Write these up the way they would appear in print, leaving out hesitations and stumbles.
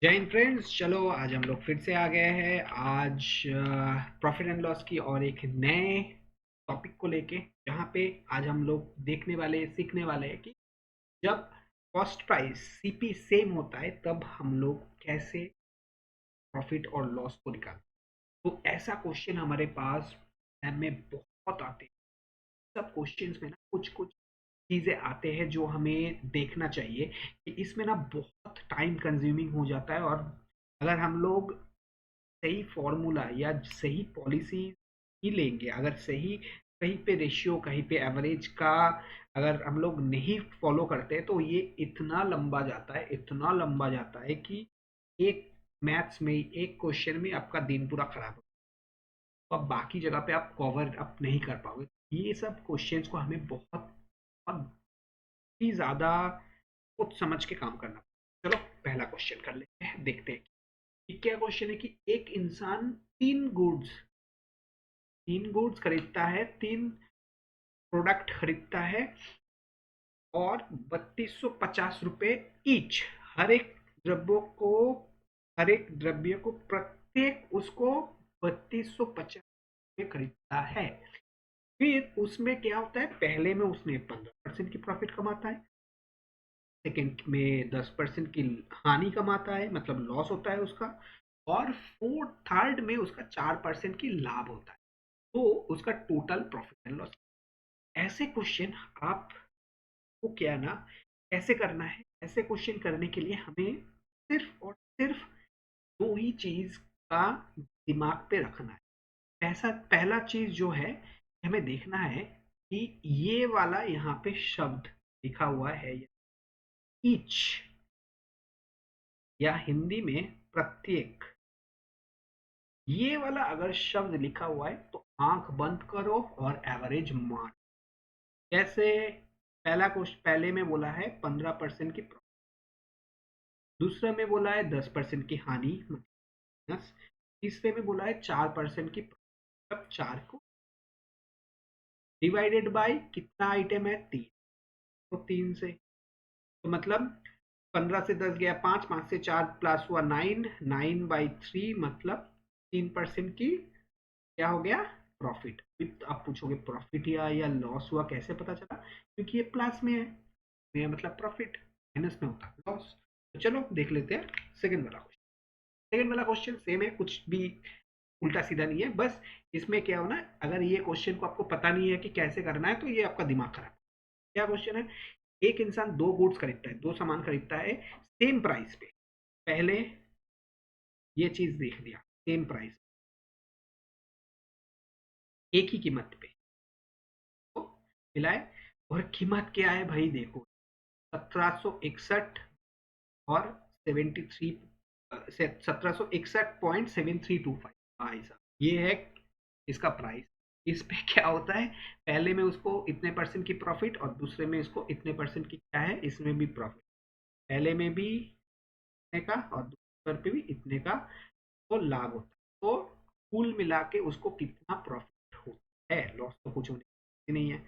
जय हिंद फ्रेंड्स। चलो आज हम लोग फिर से आ गए हैं। आज प्रॉफिट एंड लॉस की और एक नए टॉपिक को लेके, जहाँ पे आज हम लोग देखने वाले सीखने वाले हैं कि जब कॉस्ट प्राइस सीपी सेम होता है तब हम लोग कैसे प्रॉफिट और लॉस को निकालते हैं। तो ऐसा क्वेश्चन हमारे पास एग्जाम में बहुत आते हैं। सब क्वेश्चंस में ना कुछ कुछ चीज़ें आते हैं जो हमें देखना चाहिए कि इसमें ना बहुत टाइम कंज्यूमिंग हो जाता है। और अगर हम लोग सही फॉर्मूला या सही पॉलिसी ही लेंगे, अगर सही कहीं पे रेशियो कहीं पे एवरेज का अगर हम लोग नहीं फॉलो करते तो ये इतना लंबा जाता है, इतना लंबा जाता है कि एक मैथ्स में एक क्वेश्चन में आपका दिन पूरा खराब हो, तो अब बाकी जगह पे आप कवर अप नहीं कर पाओगे। ये सब क्वेश्चंस को हमें बहुत बहुत ही ज़्यादा सोच समझ के काम करना पड़ेगा। चलो पहला क्वेश्चन कर लेते हैं, देखते हैं कि क्या क्वेश्चन है। कि एक इंसान तीन गुड्स खरीदता है, तीन प्रोडक्ट खरीदता है और 3250 रुपये ईच। हर एक द्रव्य को हर एक द्रव्य को प्रत्येक उसको 3250 खरीदता है। फिर उसमें क्या होता है, पहले में उसने 15% की प्रॉफिट कमाता है, सेकेंड में 10% की हानि कमाता है, मतलब लॉस होता है उसका, और फोर्थ थर्ड में उसका 4% की लाभ होता है। तो उसका टोटल प्रॉफिट एंड लॉस। ऐसे क्वेश्चन आपको क्या है ना, कैसे करना है, ऐसे क्वेश्चन करने के लिए हमें सिर्फ और सिर्फ दो ही चीज का दिमाग पे रखना है। ऐसा पहला चीज जो है, हमें देखना है कि ये वाला यहाँ पे शब्द लिखा हुआ है, ईच, या हिंदी में प्रत्येक, ये वाला अगर शब्द लिखा हुआ है तो आंख बंद करो और एवरेज मार। जैसे पहला क्वेश्चन, पहले में बोला है 15% की प्रॉफिट, दूसरे में बोला है 10% की हानि माइनस, तीसरे में बोला है 4% की प्रॉफिट। अब चार को डिवाइडेड बाय कितना आइटम है, तीन, तो तीन से, तो मतलब 15 से 10 गया 5, 5 से 4 प्लस हुआ 9, 9/3, मतलब 3% की क्या हो गया, प्रॉफिट। आप पूछोगे प्रॉफिट या लॉस हुआ कैसे पता चला, क्योंकि ये प्लस में है, में मतलब प्रॉफिट, माइनस में होता लॉस। तो चलो देख लेते हैं सेकंड वाला क्वेश्चन। सेकंड वाला क्वेश्चन सेम है, कुछ भी उल्टा सीधा नहीं है। बस इसमें क्या होना, अगर ये क्वेश्चन को आपको पता नहीं है कि कैसे करना है तो ये आपका दिमाग खराब। क्या क्वेश्चन है, एक इंसान दो गुड्स खरीदता है, दो सामान खरीदता है सेम प्राइस पे। पहले ये चीज देख लिया, सेम प्राइस, एक ही कीमत पे तो मिलाए। और कीमत क्या है भाई, देखो 1761 और 73, 1761.7325, भाई साहब ये है इसका प्राइस। इस पे क्या होता है, पहले में उसको इतने परसेंट की प्रॉफिट और दूसरे में इसको इतने परसेंट की क्या है, इसमें भी प्रॉफिट, पहले में भी इतने का और दूसरे पे भी इतने का तो लाभ होता है। तो कुल मिला के उसको कितना प्रॉफिट होता है, लॉस तो कुछ होने नहीं है।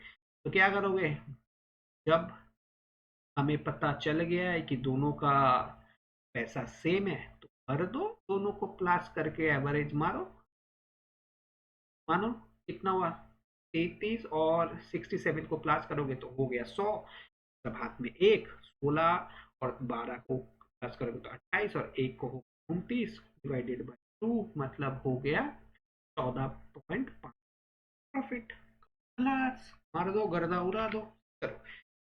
तो क्या करोगे, जब हमें पता चल गया है कि दोनों का पैसा सेम है तो कर दो, दोनों को प्लस करके एवरेज मारो। मानो कितना हुआ, 33 और 67 को प्लस करोगे तो हो गया 100, तब हाथ में एक, 16 और 12 को प्लस करोगे तो 28 और एक को हो 29, डिवाइडेड बाय 2 मतलब हो गया 14.5 प्रॉफिट। प्लस मार दो, गर्दा उड़ा दो। चलो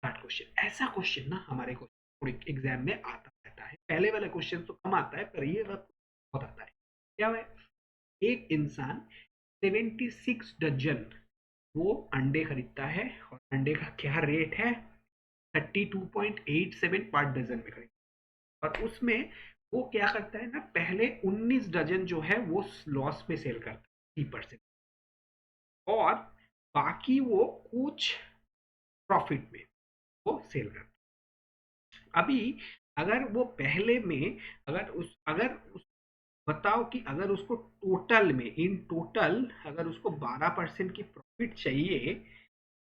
थर्ड क्वेश्चन। ऐसा क्वेश्चन ना हमारे को एग्जाम में आता रहता है, पहले वाला क्वेश्चन तो कम आता है पर ये बहुत आता है। क्या है, एक इंसान 76 डजन वो अंडे खरीदता है, और अंडे का क्या रेट है, 32.87 पर डजन में खरीदता है। और उसमें वो क्या करता है ना, पहले 19 डजन जो है वो लॉस में सेल करता है 3%, और बाकी वो कुछ प्रॉफिट में वो सेल करता है। अभी अगर वो पहले में अगर उस बताओ कि अगर उसको टोटल में, इन टोटल अगर उसको 12% की प्रॉफिट चाहिए,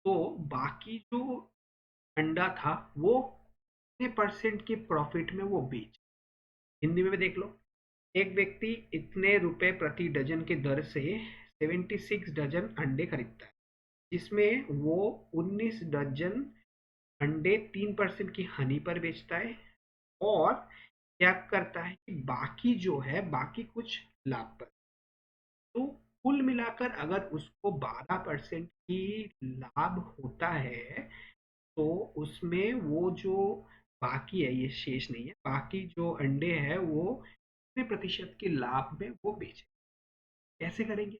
तो बाकी जो अंडा था वो कितने परसेंट की प्रॉफिट में वो बेच, हिंदी में भी देख लो। एक व्यक्ति इतने रुपए प्रति डजन के दर से 76 डजन अंडे खरीदता है, जिसमें वो 19 डजन अंडे 3% की हनी पर बेचता है, और क्या करता है कि बाकी जो है बाकी कुछ लाभ पर। तो कुल मिलाकर अगर उसको 12% की लाभ होता है, तो उसमें वो जो बाकी है, ये शेष नहीं है, बाकी जो अंडे है वो कितने प्रतिशत के लाभ में वो बेचे। कैसे करेंगे?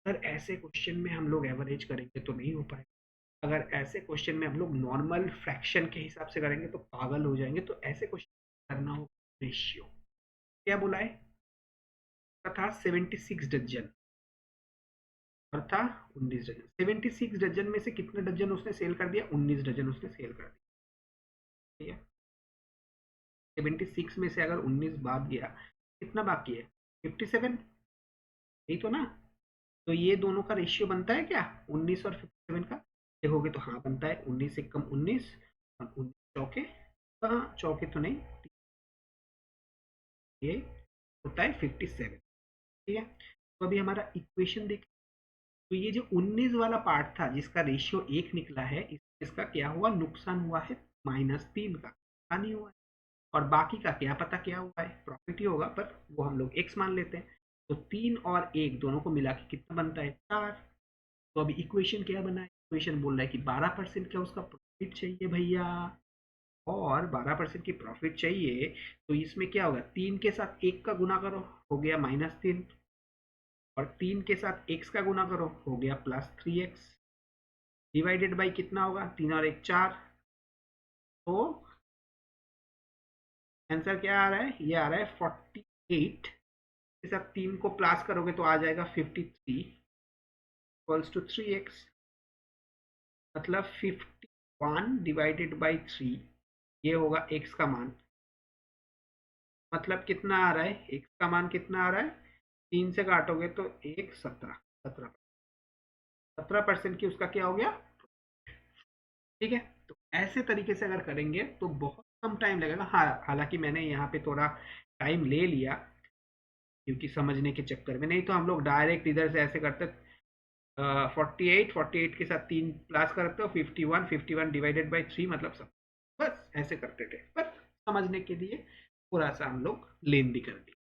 अगर ऐसे क्वेश्चन में हम लोग एवरेज करेंगे तो नहीं हो पाएगा। अगर ऐसे क्वेश्चन में हम लोग नॉर्मल फ्रैक्शन के हिसाब से करेंगे तो पागल हो जाएंगे। तो ऐसे क्वेश्चन करना होगा रेशियो। क्या बोला है? था 76 डजन और था 19 डजन। 76 डजन में से कितने डजन उसने सेल कर दिया? 19 डजन उसने सेल कर दिया। ठीक है, 76 में से अगर 19 बाद गया, कितना बाकी है? 57। यही तो ना? तो ये दोनों का रेशियो बनता है क्या 19 और 57 का? देखोगे तो हाँ बनता है। 19 एक कम 19 और 19 चौके, हाँ चौके तो नहीं, ये होता है 57। ठीक है, तो अभी हमारा इक्वेशन देख। तो ये जो 19 वाला पार्ट था जिसका रेशियो 1 निकला है, इसका क्या हुआ? नुकसान हुआ है -3 का, हानि हुआ है। और बाकी का क्या पता क्या हुआ है? प्रॉफिट ही होगा, पर वो हम लोग x मान लेते हैं। तो 3 और 1 दोनों को मिला के कितना बनता है? 4। तो अभी इक्वेशन क्या बना है? इक्वेशन बोल रहा है कि 12% का उसका प्रॉफिट चाहिए भैया, और 12% की प्रॉफिट चाहिए। तो इसमें क्या होगा? 3 के साथ 1 का गुना करो, हो गया -3, और 3 के साथ x का गुना करो, हो गया +3x, डिवाइडेड बाई कितना होगा? 3 और 1 4। तो आंसर क्या आ रहा है? ये आ रहा है 48 के साथ 3 को प्लस करोगे तो आ जाएगा 53 इक्वल्स टू 3x। मतलब 51 डिवाइडेड बाई 3, ये होगा x का मान। मतलब कितना आ रहा है? x का मान कितना आ रहा है? 3 से काटोगे तो 1 17, 17% की उसका क्या हो गया? ठीक है, तो ऐसे तरीके से अगर करेंगे तो बहुत कम टाइम लगेगा। हाँ, हालांकि मैंने यहाँ पे थोड़ा टाइम ले लिया क्योंकि समझने के चक्कर में, नहीं तो हम लोग डायरेक्ट इधर से ऐसे करते। 48 के साथ 3 प्लस करते हो 51 डिवाइडेड बाई 3, मतलब सब बस ऐसे करते थे, पर समझने के लिए थोड़ा सा हम लोग लेन भी कर दिए।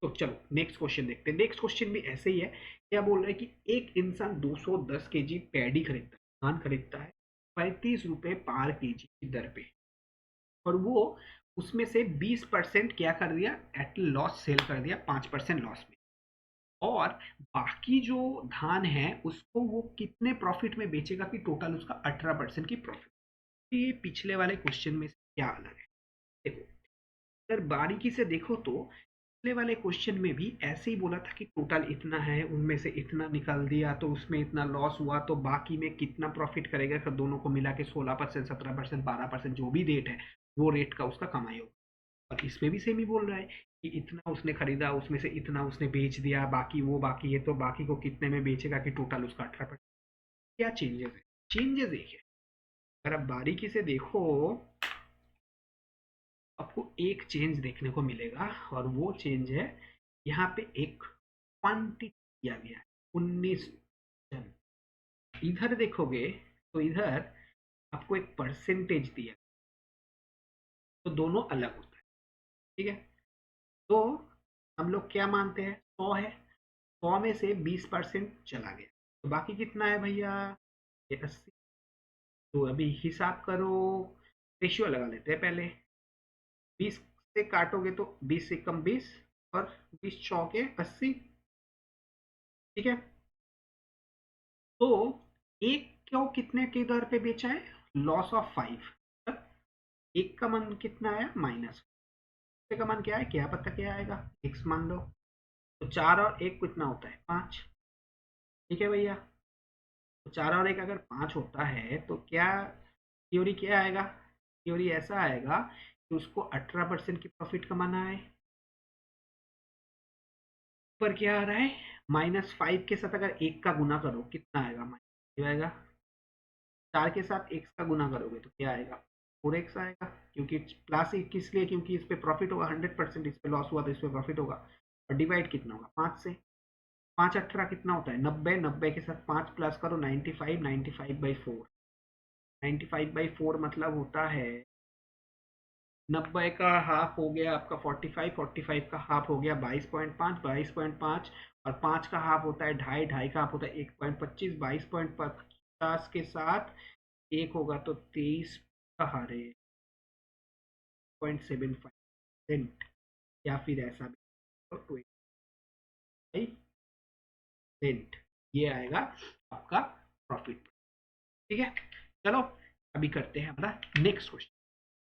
तो चलो नेक्स्ट क्वेश्चन देखते हैं। नेक्स्ट क्वेश्चन भी ऐसे ही है। क्या बोल रहा है कि एक इंसान 210 केजी पैडी खरीदता है, धान खरीदता है 35 रुपए पर केजी की दर पे, और वो उसमें से 20% क्या कर दिया? एट लॉस सेल कर दिया, 5% लॉस में। और बाकी जो धान है उसको वो कितने प्रॉफिट में बेचेगा कि टोटल उसका 18% की प्रॉफिट। ये पिछले वाले क्वेश्चन में से क्या अलग है? देखो, अगर बारीकी से देखो तो पिछले वाले क्वेश्चन में भी ऐसे ही बोला था कि टोटल इतना है, उनमें से इतना निकाल दिया तो उसमें इतना लॉस हुआ, तो बाकी में कितना प्रॉफिट करेगा? तो दोनों को मिला के 16%, 17%, 12%, जो भी रेट है वो रेट का उसका कमाई होगा। और इसमें भी सेम ही बोल रहा है कि इतना उसने खरीदा, उसमें से इतना उसने बेच दिया, बाकी वो बाकी है, तो बाकी को कितने में बेचेगा कि टोटल उसका 18%। क्या चेंजेस है? चेंजेस एक है, अगर आप बारीकी से देखो आपको एक चेंज देखने को मिलेगा, और वो चेंज है यहाँ पे एक क्वांटिटी दिया गया है 19 टन। इधर देखोगे तो इधर आपको एक परसेंटेज दिया, तो दोनों अलग होता है। ठीक है, तो हम लोग क्या मानते हैं? 100 है, 100 में से 20% चला गया, तो बाकी कितना है भैया? ये 80। तो अभी हिसाब करो, रेशियो लगा लेते हैं पहले। 20 से काटोगे तो 20 से कम 20, और 20 चौके 80। ठीक है, तो एक क्यों कितने के दर पे बेचा है? Loss of 5। एक का मान कितना आया? माइनस। का मान क्या है? क्या पता क्या आएगा, x मान लो। तो 4 और 1 कितना होता है? 5। ठीक है भैया, तो 4 और 1 अगर 5 होता है तो क्या थ्योरी क्या आएगा? थ्योरी ऐसा आएगा कि उसको 18% की प्रॉफिट कमाना है। पर क्या आ रहा है? -5 के साथ अगर 1 का गुना करो कितना आएगा? माइनस आएगा। 4 के साथ x का गुना करोगे तो क्या आएगा? 4x आएगा। क्योंकि प्लस किस लिए, क्योंकि इस पे प्रॉफिट होगा 100%, इस पे लॉस हुआ तो इस पे प्रॉफिट होगा। और डिवाइड कितना होगा 5 से, 5 18 कितना होता है 90, 90 के साथ 5 प्लस करो 95, 95/4, 95/4 मतलब होता है 90 का हाफ हो गया आपका 45, 45 का हाफ हो गया 22.5, 22.5 और 5 का हाफ होता है 2.5, 2.5 का हाफ होता है 1.25, 22.50 के साथ एक होगा तो 23 का हारे 0.75 या फिर ऐसा भी 20%, ये आएगा आपका प्रॉफिट। ठीक है, चलो अभी करते हैं हमारा नेक्स्ट क्वेश्चन।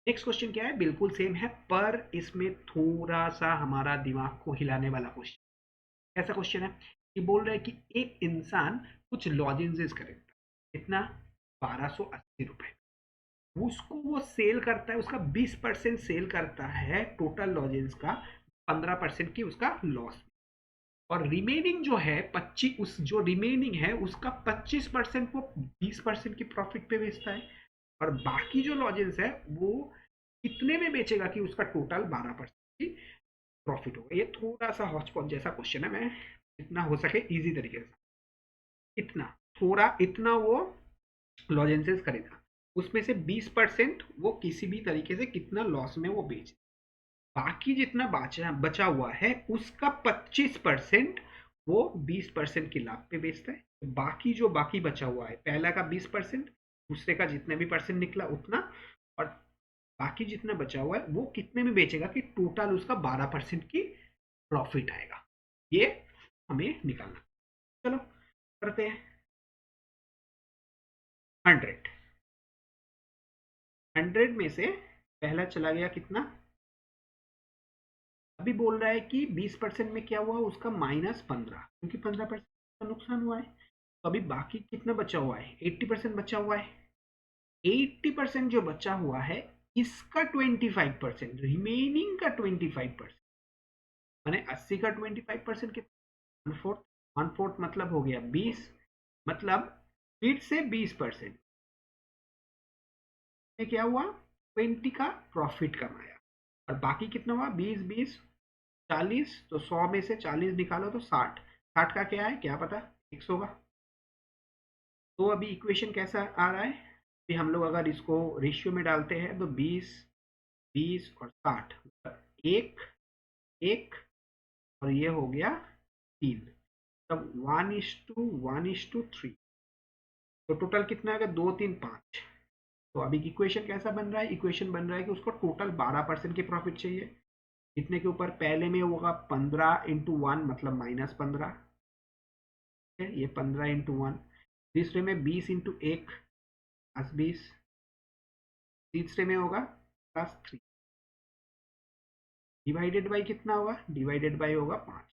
नेक्स्ट क्वेश्चन क्या है, बिल्कुल सेम है पर इसमें थोड़ा सा हमारा दिमाग को हिलाने वाला क्वेश्चन। ऐसा क्वेश्चन है कि बोल रहा है कि एक इंसान कुछ लॉजेंसेस खरीदता है, कितना 1280 रुपए, उसको वो सेल करता है, उसका 20% सेल करता है टोटल लॉजेंस का, 15% की उसका लॉस, और रिमेनिंग जो है 25, उस जो रिमेनिंग है उसका 25% वो 20% की प्रॉफिट पे बेचता है, और बाकी जो लॉजेंस है वो कितने में बेचेगा कि उसका टोटल 12% की प्रॉफिट होगा। ये थोड़ा सा हॉचपॉच जैसा क्वेश्चन है, मैं जितना हो सके इजी तरीके से, इतना थोड़ा इतना वो लॉजेंसेस खरीदा, उसमें से 20% वो किसी भी तरीके से कितना लॉस में वो बेच, बाकी जितना बचा हुआ है उसका 25% वो 20% की लाभ पे बेचता है। बाकी जो बाकी बचा हुआ है, पहला का 20%, दूसरे का जितने भी परसेंट निकला उतना, और बाकी जितना बचा हुआ है वो कितने में बेचेगा कि टोटल उसका 12% की प्रॉफिट आएगा। ये हमें निकालना। चलो करते हैं। 100, 100 में से पहला चला गया कितना, अभी बोल रहा है कि 20% में क्या हुआ उसका -15, क्योंकि 15% का नुकसान हुआ है, तो अभी बाकी कितना बचा हुआ है 80% बचा हुआ है। 80% जो बचा हुआ है इसका 25%, रिमेनिंग का 25%, मैंने 80 का 25% कितना 1/4, 1/4 मतलब हो गया 20, मतलब फिर से 20% में क्या हुआ 20 का प्रॉफिट कमाया, और बाकी कितना हुआ 20 20 40, तो 100 में से 40 निकालो तो 60, 60 का क्या है क्या पता x होगा। तो अभी इक्वेशन कैसा आ रहा है, अभी हम लोग अगर इसको रेशियो में डालते हैं तो 20 20 और 60, एक एक और ये हो गया 3, तब 1:1:3, तो टोटल कितना आएगा 2 3 5। तो अभी इक्वेशन कैसा बन रहा है, इक्वेशन बन रहा है कि उसको टोटल 12% की प्रॉफिट चाहिए, इतने के ऊपर पहले में होगा 15 × 1 मतलब -15, ये 15 × 1, तीसरे में 20 × 1 +20, तीसरे में होगा +3, डिवाइडेड बाई कितना होगा, डिवाइडेड बाई होगा 5,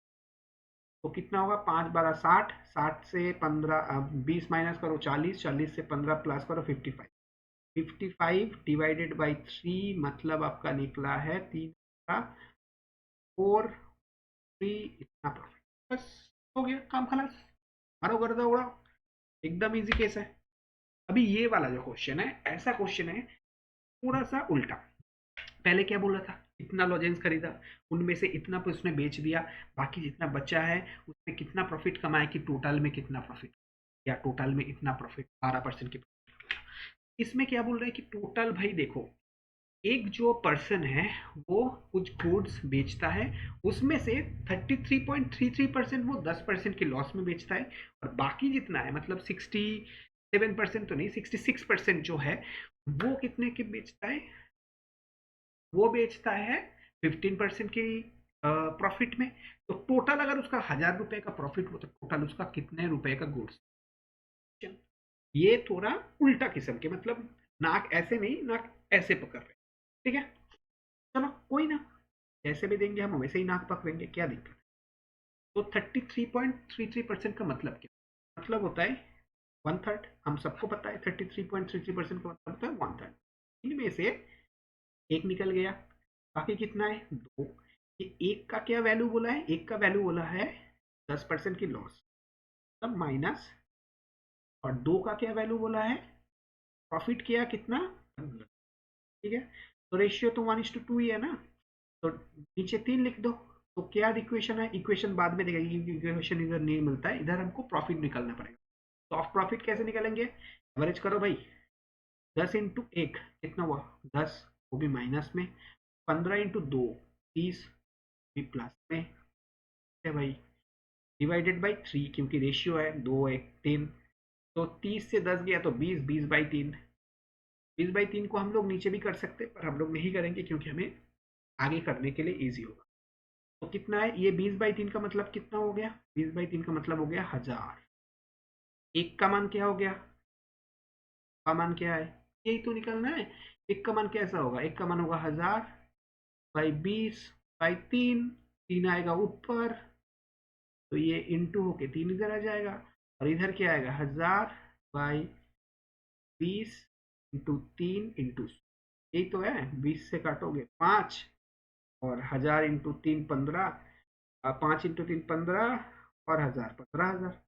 तो कितना होगा 5 12 60, 60 से 15 20 माइनस करो 40, 40 से 15 प्लस करो 55, 55 डिवाइडेड बाई 3 मतलब आपका निकला है 3 का 4 3, इतना प्रॉफिट, बस हो गया काम खलास, मारो गर्दा उड़ाओ, एकदम इजी केस है। अभी ये वाला जो क्वेश्चन है ऐसा क्वेश्चन है थोड़ा सा उल्टा, पहले क्या बोल रहा था इतना लॉजेंस खरीदा, उनमें से इतना पे उसने बेच दिया, बाकी जितना बचा है उसमें कितना प्रॉफिट कमाया कि टोटल में कितना प्रॉफिट, या टोटल में इतना प्रॉफिट 12% की प्रॉफिट। इसमें क्या बोल रहा है कि टोटल भाई देखो, एक जो पर्सन है वो कुछ गुड्स बेचता है, उसमें से 33.33% वो 10% के लॉस में बेचता है, और बाकी जितना है मतलब 67% तो नहीं 66% जो है वो कितने के बेचता है, वो बेचता है 15% की प्रॉफिट में। तो टोटल अगर उसका 1000 रुपए का प्रॉफिट हो तो टोटल उसका कितने रुपए का गुड्स, ये थोड़ा उल्टा किस्म के, मतलब नाक ऐसे नहीं नाक ऐसे पकड़ रहे, ठीक है, चलो कोई ना, जैसे भी देंगे हम वैसे ही नाक पकड़ेंगे, क्या दिक्कत है। तो 33.33% का मतलब क्या, मतलब होता है 1/3, हम सबको पता है 33.33% का मतलब होता है 1/3, इनमें से एक निकल गया, बाकी कितना है 2, ये एक का क्या वैल्यू बोला है, एक का वैल्यू बोला है 10% की लॉस, तब माइनस, और 2 का क्या वैल्यू बोला है प्रॉफिट किया कितना, ठीक है, तो रेशियो तो 1:2 ही है ना, तो नीचे 3 लिख दो। तो क्या इक्वेशन है, इक्वेशन बाद में देखेंगे क्योंकि इक्वेशन इधर नहीं मिलता है, इधर हमको प्रॉफिट निकालना पड़ेगा। तो ऑफ प्रॉफिट कैसे निकालेंगे, एवरेज करो भाई, 10 × 1 कितना हुआ 10, वो भी माइनस में, 15 × 2 30, भी प्लस में है भाई, डिवाइडेड बाई 3 क्योंकि रेशियो है 2 1 3, तो 30 से 10 गया तो 20, 20/3, 20/3 को हम लोग नीचे भी कर सकते हैं पर हम लोग नहीं करेंगे क्योंकि हमें आगे करने के लिए ईजी होगा। तो कितना है ये 20/3 का मतलब कितना हो गया, 20/3 का मतलब हो गया 1000। एक का मान क्या हो गया, का मान क्या है, यही तो निकलना है। एक का मान कैसा होगा, एक का मान होगा 1000/20/3, 3 आएगा ऊपर, तो ये इंटू होके 3 इधर आ जाएगा, और इधर क्या आएगा 1000/20 × 3 × यही तो है, 20 से काटोगे 5, और 1000 × 3 15, 5 × 3 15, और 1000 15,000।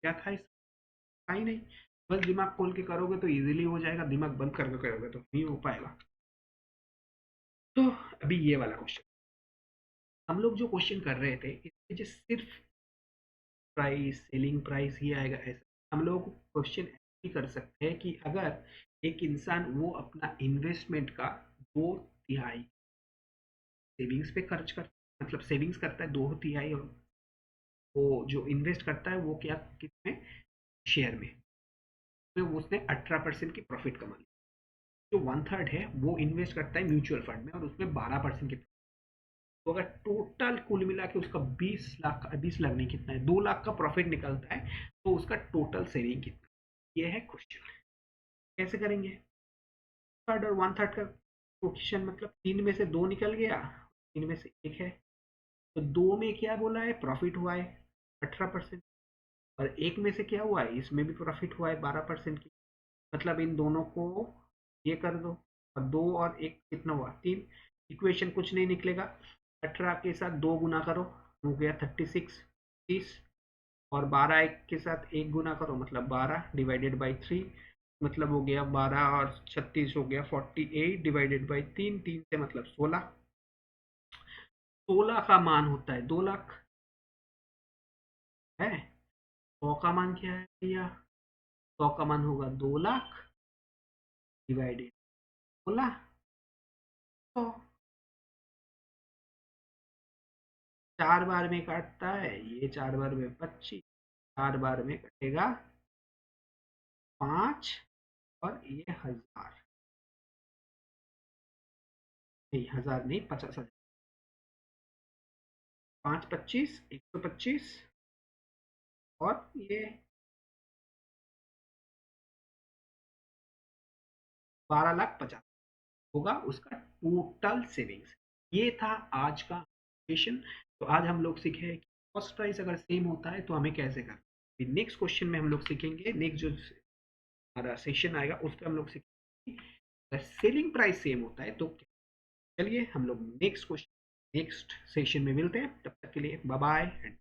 क्या था इस, था ही नहीं। बस दिमाग खोल के करोगे तो इजीली हो जाएगा, दिमाग बंद करके करोगे तो नहीं हो पाएगा। तो अभी ये वाला क्वेश्चन, हम लोग जो क्वेश्चन कर रहे थे इसमें जो सिर्फ प्राइस सेलिंग प्राइस ही आएगा ऐसा, हम लोग क्वेश्चन भी कर सकते हैं कि अगर एक इंसान वो अपना इन्वेस्टमेंट का 2/3 सेविंग्स पे खर्च कर, मतलब सेविंग्स करता है 2/3, और वो जो इन्वेस्ट करता है वो क्या कितने शेयर में, तो उसने 18% की प्रॉफिट कमा ली। जो 1/3 है वो इन्वेस्ट करता है म्यूचुअल फंड में और उसमें 12% की, तो अगर टोटल कुल मिला के उसका 20 लाख, 20 लाख नहीं कितना है 2 लाख का प्रॉफिट निकलता है, तो उसका टोटल सेविंग कितना, ये है क्वेश्चन। कैसे करेंगे, थर्ड और 1/3 का क्वेश्चन, मतलब 3 में से 2 निकल गया, 3 में से 1 है, तो 2 में क्या बोला है प्रॉफिट हुआ है 18%, और 1 में से क्या हुआ है इसमें भी प्रॉफिट हुआ है 12% की, मतलब इन दोनों को ये कर दो, और 2 और 1 कितना हुआ 3, इक्वेशन कुछ नहीं निकलेगा, 18 के साथ 2 गुना करो हो गया 36, 30, और 12 1 के साथ 1 गुना करो मतलब 12 डिवाइडेड बाई 3, मतलब हो गया 12 और 36 हो गया 48 डिवाइडेड बाई 3, 3 से मतलब 16, 16 का मान होता है 2 लाख है। 100 का मान क्या है भैया, 100 का मान होगा 2 लाख डिवाइडेड 16, तो 4 बार में काटता है, ये 4 बार में 25, 4 बार में कटेगा 5, और ये 1000, नहीं 1000 नहीं 50,000, 5 25 125, और ये 12,50,000 होगा उसका टोटल सेविंग्स। ये था आज का सेशन। तो आज हम लोग सीखे कि कॉस्ट प्राइस अगर सेम होता है तो हमें कैसे करना, नेक्स्ट क्वेश्चन में हम लोग सीखेंगे, नेक्स्ट जो हमारा सेशन आएगा उस पर हम लोग सीखेंगे अगर सेलिंग प्राइस सेम होता है तो क्या। चलिए हम लोग नेक्स्ट क्वेश्चन नेक्स्ट सेशन में मिलते हैं, तब तक के लिए बाय बाय।